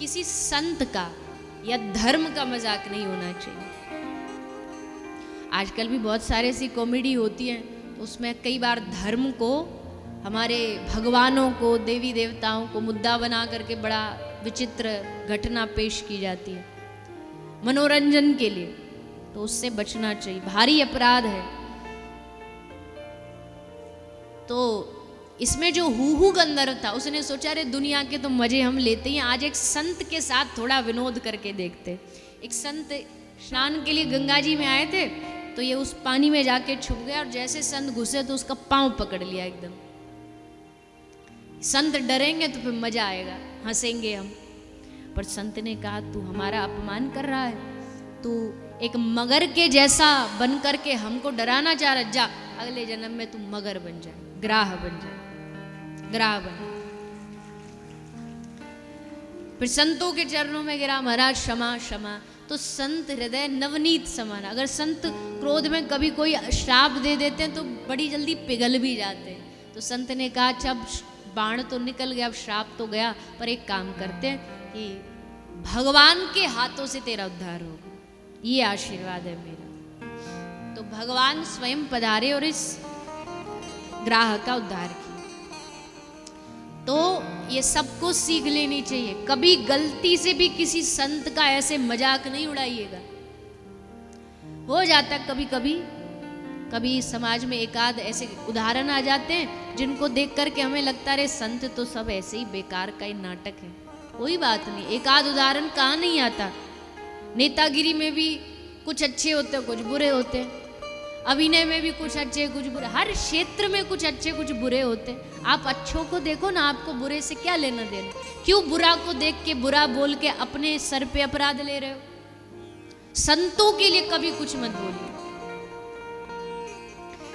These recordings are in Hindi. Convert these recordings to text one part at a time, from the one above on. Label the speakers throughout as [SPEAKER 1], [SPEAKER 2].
[SPEAKER 1] किसी संत का या धर्म का मजाक नहीं होना चाहिए। आजकल भी बहुत सारे ऐसी कॉमेडी होती है, तो उसमें कई बार धर्म को, हमारे भगवानों को, देवी देवताओं को मुद्दा बना करके बड़ा विचित्र घटना पेश की जाती है मनोरंजन के लिए, तो उससे बचना चाहिए, भारी अपराध है। तो इसमें जो हूहू गंधर्व था, उसने सोचा रे दुनिया के तो मजे हम लेते हैं, आज एक संत के साथ थोड़ा विनोद करके देखते। एक संत स्नान के लिए गंगा जी में आए थे, तो ये उस पानी में जाके छुप गया और जैसे संत घुसे तो उसका पांव पकड़ लिया एकदम। संत डरेंगे तो फिर मजा आएगा, हंसेंगे हम। पर संत ने कहा तू हमारा अपमान कर रहा है, तू एक मगर के जैसा बन करके हमको डराना चाह रहा, जा अगले जन्म में तू मगर बन जाए, ग्राह बन जाए, ग्राह बन। फिर संतों के चरणों में गिरा, महाराज क्षमा क्षमा। तो संत हृदय नवनीत समान, अगर संत क्रोध में कभी कोई श्राप दे देते हैं तो बड़ी जल्दी पिघल भी जाते हैं। तो संत ने कहा अच्छा अब बाण तो निकल गया, अब श्राप तो गया, पर एक काम करते हैं कि भगवान के हाथों से तेरा उद्धार होगा, ये आशीर्वाद है मेरा। तो भगवान स्वयं पधारे और इस ग्राह का उद्धार किया। तो ये सबको सीख लेनी चाहिए, कभी गलती से भी किसी संत का ऐसे मजाक नहीं उड़ाइएगा। हो जाता कभी कभी, कभी समाज में एक आध ऐसे उदाहरण आ जाते हैं जिनको देख करके हमें लगता है संत तो सब ऐसे ही बेकार का ही नाटक है। कोई बात नहीं, एक आध उदाहरण कहाँ नहीं आता। नेतागिरी में भी कुछ अच्छे होते हैं, कुछ बुरे होते हैं। अभिनय में भी कुछ अच्छे कुछ बुरे, हर क्षेत्र में कुछ अच्छे कुछ बुरे होते हैं। आप अच्छों को देखो ना, आपको बुरे से क्या लेना देना? क्यों बुरा को देख के, बुरा बोल के अपने सर पे अपराध ले रहे हो? संतों के लिए कभी कुछ मत बोलिए।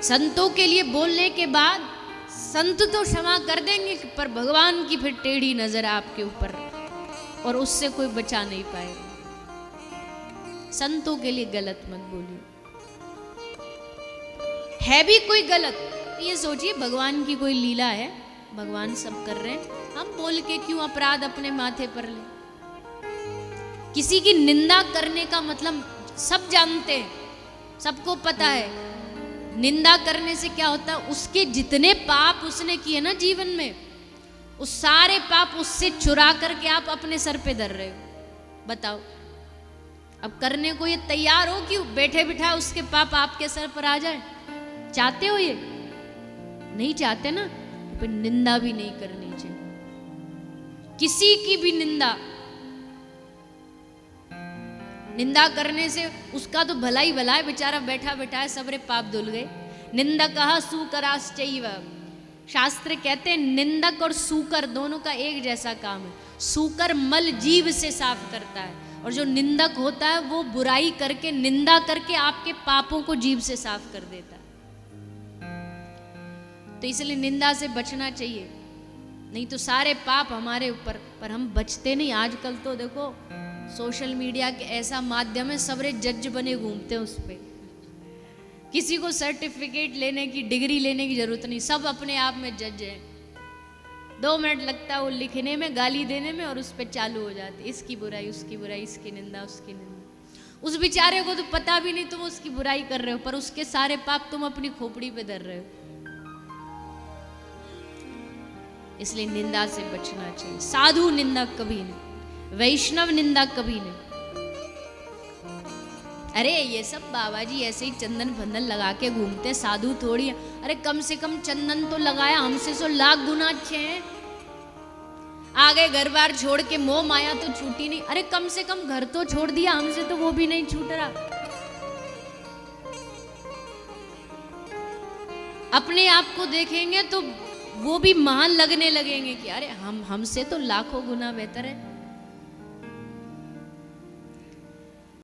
[SPEAKER 1] संतों के लिए बोलने के बाद संत तो क्षमा कर देंगे, पर भगवान की फिर टेढ़ी नजर आपके ऊपर और उससे कोई बचा नहीं पाएगा। संतों के लिए गलत मत बोलिए। है भी कोई गलत तो ये सोचिए भगवान की कोई लीला है, भगवान सब कर रहे हैं, हम बोल के क्यों अपराध अपने माथे पर ले? किसी की निंदा करने का मतलब सब जानते हैं, सबको पता है। निंदा करने से क्या होता है, उसके जितने पाप उसने किए ना जीवन में, उस सारे पाप उससे चुरा करके आप अपने सर पे धर रहे हो। बताओ, अब करने को ये तैयार हो कि बैठे बिठा उसके पाप आपके सर पर आ जाए? चाहते हो? ये नहीं चाहते ना, तो फिर निंदा भी नहीं करनी चाहिए, किसी की भी निंदा। निंदा करने से उसका तो भला ही भला है, बेचारा बैठा बैठा है, सबरे पाप धुल गए। निंदकः सूकराश्चैव, शास्त्र कहते हैं निंदक और सूकर दोनों का एक जैसा काम है। सूकर मल जीभ से साफ करता है, और जो निंदक होता है वो बुराई करके, निंदा करके आपके पापों को जीभ से साफ कर देता है। तो इसलिए निंदा से बचना चाहिए, नहीं तो सारे पाप हमारे ऊपर। पर हम बचते नहीं। आजकल तो देखो सोशल मीडिया के ऐसा माध्यम है, सबरे जज बने घूमते हैं उस पर। किसी को सर्टिफिकेट लेने की, डिग्री लेने की जरूरत नहीं, सब अपने आप में जज है। 2 मिनट लगता है वो लिखने में, गाली देने में, और उस पर चालू हो जाती है इसकी बुराई, उसकी बुराई, इसकी निंदा, उसकी निंदा। उस बेचारे को तो पता भी नहीं तुम उसकी बुराई कर रहे हो, पर उसके सारे पाप तुम अपनी खोपड़ी पे धर रहे हो। इसलिए निंदा से बचना चाहिए। साधु निंदा कभी नहीं, वैष्णव निंदा कभी नहीं। अरे ये सब बाबा जी ऐसे ही चंदन फंदन लगा के घूमते, साधु थोड़ी है। अरे कम से कम चंदन तो लगाया, हमसे 100 लाख गुना अच्छे हैं। आगे घर बार छोड़ के मोह माया तो छूटी नहीं। अरे कम से कम घर तो छोड़ दिया, हमसे तो वो भी नहीं छूट रहा। अपने आप को देखेंगे तो वो भी महान लगने लगेंगे कि अरे हमसे तो लाखों गुना बेहतर है।